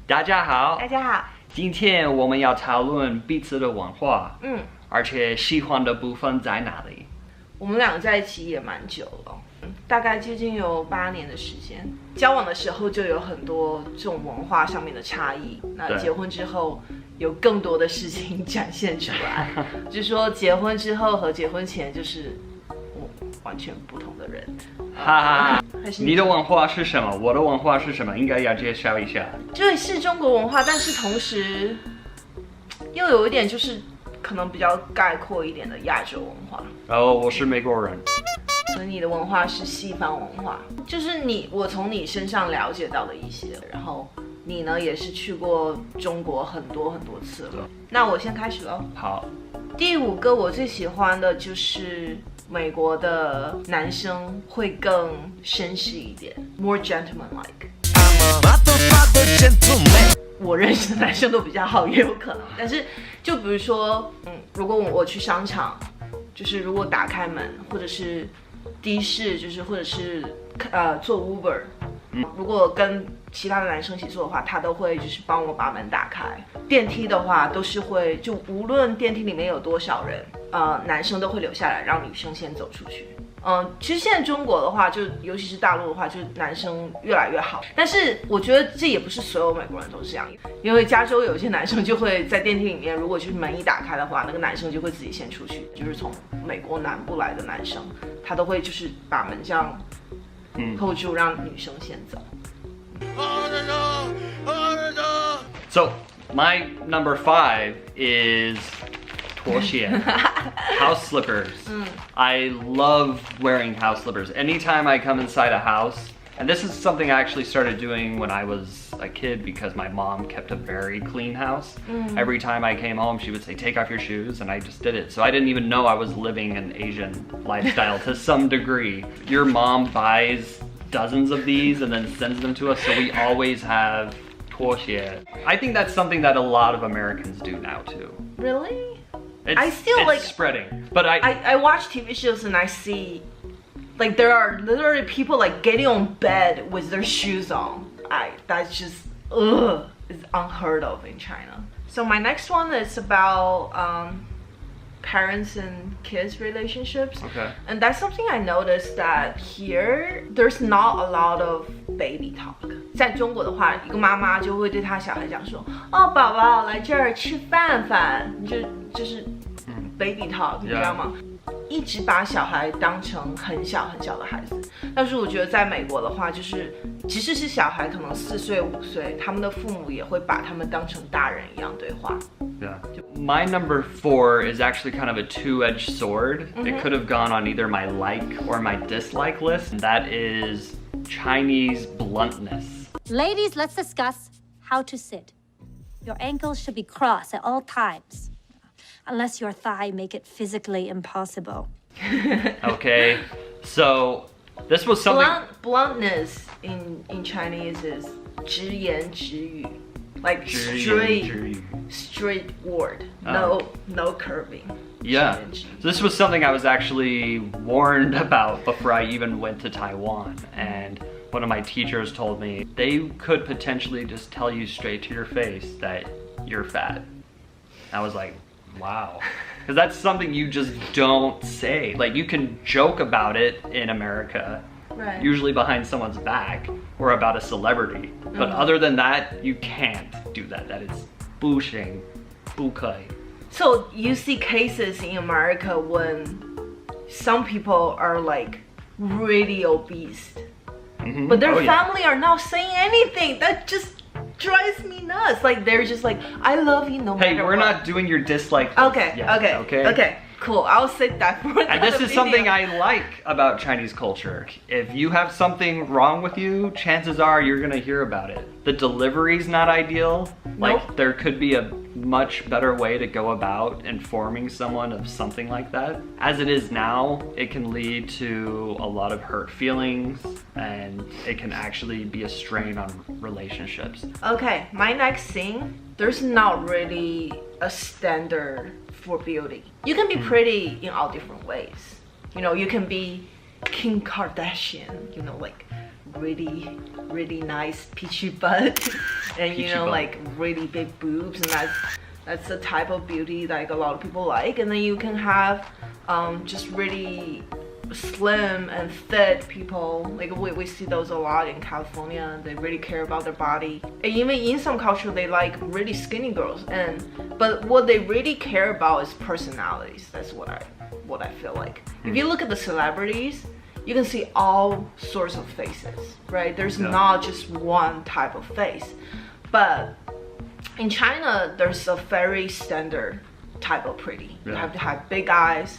大家好，大家好。今天我们要讨论彼此的文化，而且喜欢的部分在哪里？我们两个在一起也蛮久了，大概接近有8年的时间。交往的时候就有很多这种文化上面的差异，那结婚之后有更多的事情展现出来，就是说结婚之后和结婚前就是完全不同的人。哈哈，你的文化是什么？我的文化是什么？应该要介绍一下。就是中国文化，但是同时又有一点就是可能比较概括一点的亚洲文化。然后我是美国人，所以你的文化是西方文化，就是我从你身上了解到的一些，然后你呢也是去过中国很多很多次了。那我先开始喽。好，第5个我最喜欢的就是美国的男生会更绅士一点 ，more gentleman-like。我认识的男生都比较好，也有可能。但是就比如说，如果我去商场，就是如果打开门，或者是的士，就是或者是坐 Uber，如果跟其他的男生一起坐的话，他都会就是帮我把门打开。电梯的话都是会，就无论电梯里面有多少人，男生都会留下来让女生先走出去。其实现在中国的话，就尤其是大陆的话，就是男生越来越好。但是我觉得这也不是所有美国人都是这样，因为加州有一些男生就会在电梯里面，如果就是门一打开的话，那个男生就会自己先出去。就是从美国南部来的男生，他都会就是把门这样hold住，让女生先走。So my number 5 is 拖鞋 house slippers. I love wearing house slippers. Anytime I come inside a house, and this is something I actually started doing when I was a kid because my mom kept a very clean house. Every time I came home, she would say, take off your shoes, and I just did it. So I didn't even know I was living an Asian lifestyle to some degree. Your mom buys dozens of these and then sends them to us, so we always have 拖鞋. I think that's something that a lot of Americans do now too. Really? It's spreading, but I watch TV shows and I see like there are literally people like getting on bed with their shoes on. That's just it's unheard of in China. So my next one is about parents and kids relationships. Okay. And that's something I noticed that here there's not a lot of baby talk. 在中国的话，一个妈妈就会对她小孩讲说：“哦，宝宝来这儿吃饭饭。”就是 baby talk， 你知道吗？一直把小孩当成很小很小的孩子。但是我觉得在美国的话，就是即使是小孩可能4岁5岁，他们的父母也会把他们当成大人一样对话。Yeah. My number 4 is actually kind of a two-edged sword. It could have gone on either my like or my dislike list. And that is Chinese bluntness. Ladies, let's discuss how to sit. Your ankles should be crossed at all times, unless your thigh make it physically impossible. Okay, so this was something... Bluntness in Chinese is 直言直语. Like straight word, no curving. Yeah, so this was something I was actually warned about before I even went to Taiwan. And one of my teachers told me they could potentially just tell you straight to your face that you're fat. I was like, wow. Because that's something you just don't say. Like, you can joke about it in America, right, usually behind someone's back, or about a celebrity. But other than that, you can't do that. That is 不行,不可以. So you see cases in America when some people are like really obese, but their family are not saying anything. That just drives me nuts. Like they're just like, I love you no matter what. Hey, we're not doing your dislike list. Okay. Cool. I'll save that for And this is something I like about Chinese culture. If you have something wrong with you, chances are you're gonna hear about it. The delivery's not ideal. Like, there could be a much better way to go about informing someone of something like that. As it is now, it can lead to a lot of hurt feelings, and it can actually be a strain on relationships. Okay, my next thing, there's not really a standard for beauty. You can be pretty in all different ways. You know, you can be Kim Kardashian, you know, like really nice peachy butt and you know, like really big boobs, and that's the type of beauty like a lot of people like. And then you can have just really slim and fit people, like we see those a lot in California. They really care about their body, and even in some culture they like really skinny girls, but what they really care about is personalities. That's what I feel like. If you look at the celebrities, you can see all sorts of faces, right? There's not just one type of face. But in China, there's a very standard type of pretty. You have to have big eyes,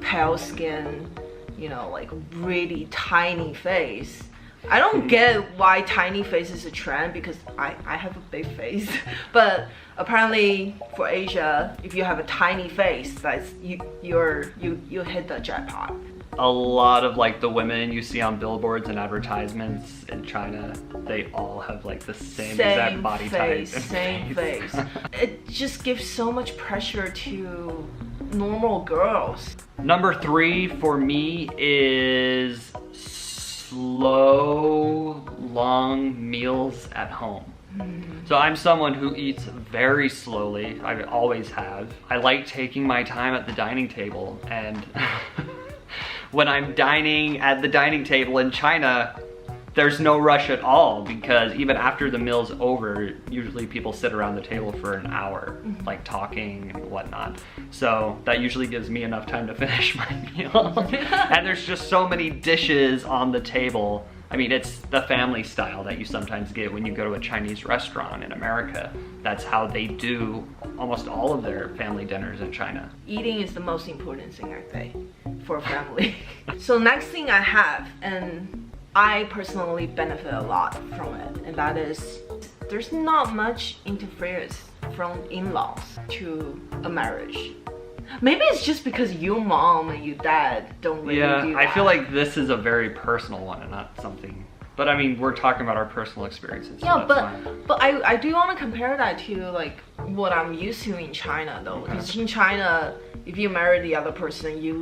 pale skin, you know, like really tiny face. I don't get why tiny face is a trend, because I have a big face. But apparently for Asia, if you have a tiny face, that's you hit the jackpot. A lot of like the women you see on billboards and advertisements in China, they all have like the same exact body face, type. Same face. It just gives so much pressure to normal girls. Number 3 for me is slow, long meals at home. So I'm someone who eats very slowly. I always have. I like taking my time at the dining table, and when I'm dining at the dining table in China, there's no rush at all, because even after the meal's over, usually people sit around the table for an hour, like talking and whatnot. So that usually gives me enough time to finish my meal. And there's just so many dishes on the table. I mean, it's the family style that you sometimes get when you go to a Chinese restaurant in America. That's how they do almost all of their family dinners in China. Eating is the most important thing, I think, for a family. So next thing I have, and I personally benefit a lot from it, and that is there's not much interference from in-laws to a marriage. Maybe it's just because your mom and your dad don't really do that. I feel like this is a very personal one and not something. But I mean, we're talking about our personal experiences. So yeah, but I do want to compare that to like what I'm used to in China though. Because in China, if you marry the other person, you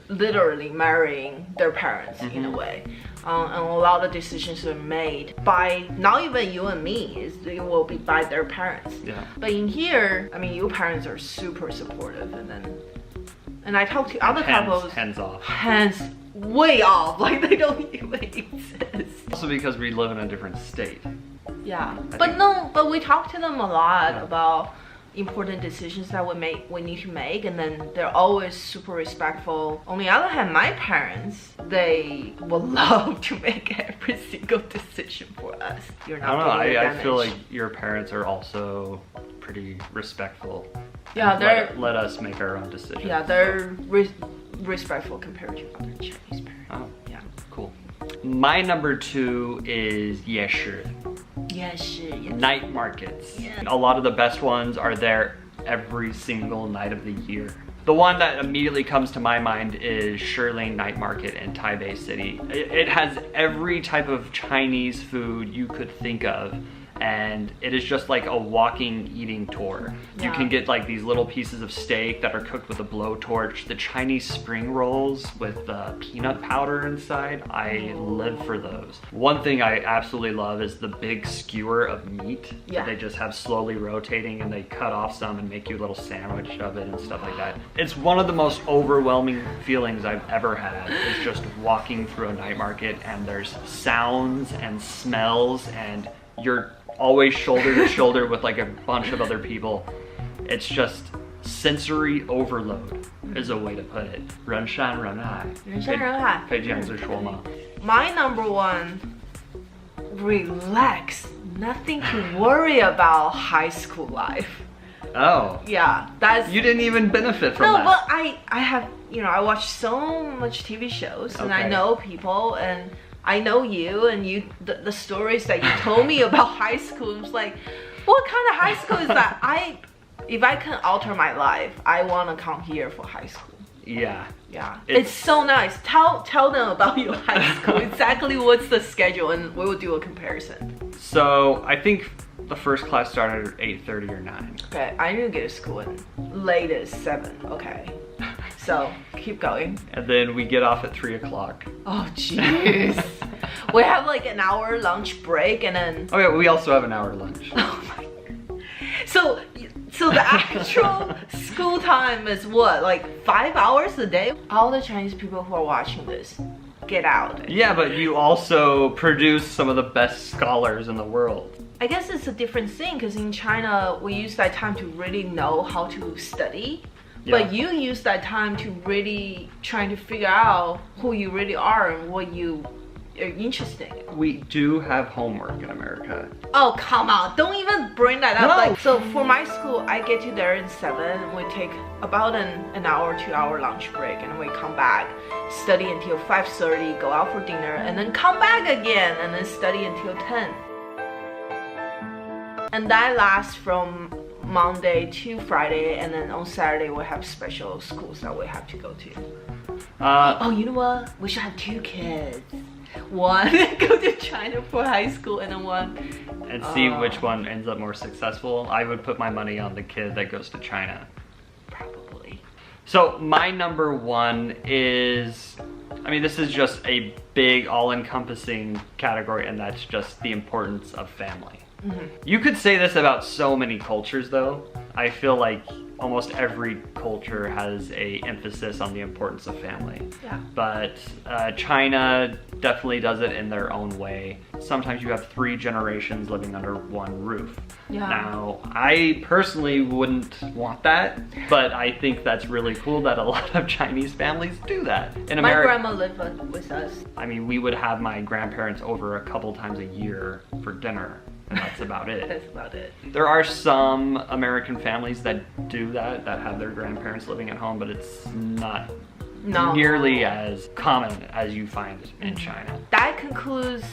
literally marrying their parents in a way. And a lot of decisions are made by not even you and me, it will be by their parents. Yeah. But in here, I mean, your parents are super supportive, and I talk to other couples. Hands off. Hands way off, like they don't even exist. Also because we live in a different state. Yeah, but we talk to them a lot about important decisions that we need to make, and then they're always super respectful. On the other hand, my parents, they would love to make every single decision for us. You're not I feel like your parents are also pretty respectful. Yeah, let us make our own decisions. Yeah, they're respectful compared to other Chinese parents. Oh, yeah, cool. My number 2 is 夜市. Night markets. Yeah. A lot of the best ones are there every single night of the year. The one that immediately comes to my mind is Shilin Night Market in Taipei City. It has every type of Chinese food you could think of, and it is just like a walking eating tour. You can get like these little pieces of steak that are cooked with a blowtorch, the Chinese spring rolls with peanut powder inside. I live for those. One thing I absolutely love is the big skewer of meat that they just have slowly rotating, and they cut off some and make you a little sandwich of it and stuff like that. It's one of the most overwhelming feelings I've ever had, is just walking through a night market, and there's sounds and smells, and you're always shoulder to shoulder with like a bunch of other people. It's just sensory overload is a way to put it. 人山人海. 人山人海. 可以这样子说吗? My number 1, relax. Nothing to worry about high school life. Oh. Yeah, that's... You didn't even benefit from that. No, but I have, you know, I watch so much TV shows, and I know people, and I know you, and the stories that you told me about high school, was like, what kind of high school is that? If I can alter my life, I want to come here for high school. Yeah. Yeah. It's so nice. Tell them about your high school. Exactly what's the schedule, and we will do a comparison. So I think the first class started at 8:30 or 9. Okay, I need to get to school at latest 7. Okay. So keep going. And then we get off at 3 o'clock. Oh jeez. We have like an hour lunch break and then... Oh yeah, we also have an hour lunch. Oh my. So the actual school time is what, like 5 hours a day? All the Chinese people who are watching this, get out. Yeah, but you also produce some of the best scholars in the world. I guess it's a different thing because in China, we use that time to really know how to study. Yeah. But you use that time to really trying to figure out who you really are and what you are interested in. We do have homework in America. Oh, come on. Don't even bring that up. No. Like, so for my school, I get to there in 7. We take about an hour, 2 hour lunch break and we come back, study until 5:30, go out for dinner, and then come back again and then study until 10. And that lasts from Monday to Friday, and then on Saturday we have special schools that we have to go to. Oh, you know what? We should have 2 kids. One go to China for high school and then one... And see which one ends up more successful. I would put my money on the kid that goes to China. Probably. So my number 1 is, I mean, this is just a big all-encompassing category, and that's just the importance of family. You could say this about so many cultures though. I feel like almost every culture has a emphasis on the importance of family. Yeah. But China definitely does it in their own way. Sometimes you have 3 generations living under one roof. Yeah. Now, I personally wouldn't want that, but I think that's really cool that a lot of Chinese families do that. In My America, grandma lived with us. I mean, we would have my grandparents over a couple times a year for dinner. And that's about it. That's about it. There are some American families that do that have their grandparents living at home, but it's not nearly as common as you find in China. That concludes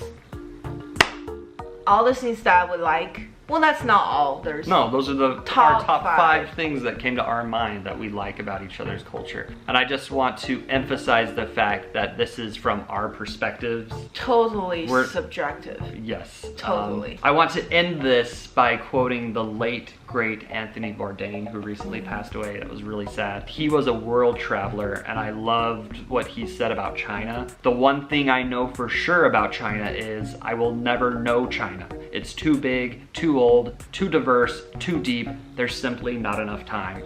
all the things that I would like. Well, that's not all. There's No, those are our Top top five. 5 things that came to our mind that we like about each other's culture. And I just want to emphasize the fact that this is from our perspectives. totally subjective. Yes. Totally. I want to end this by quoting the late, great Anthony Bourdain, who recently passed away. That was really sad. He was a world traveler, and I loved what he said about China. The one thing I know for sure about China is I will never know China. It's too big, too old, too diverse, too deep. There's simply not enough time.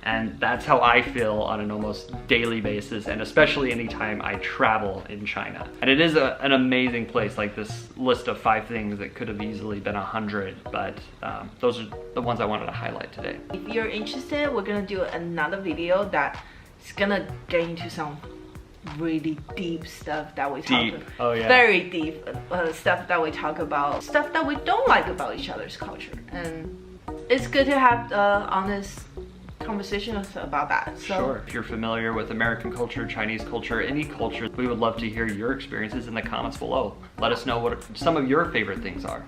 And that's how I feel on an almost daily basis, and especially anytime I travel in China. And it is an amazing place, like this list of 5 things that could have easily been 100, but those are the ones I wanted to highlight today. If you're interested, we're gonna do another video that is gonna get into some really deep stuff that we talk about. Oh yeah. Very deep stuff that we talk about, stuff that we don't like about each other's culture. And it's good to have honest conversations about that. So Sure. If you're familiar with American culture, Chinese culture, any culture, we would love to hear your experiences in the comments below. Let us know what some of your favorite things are.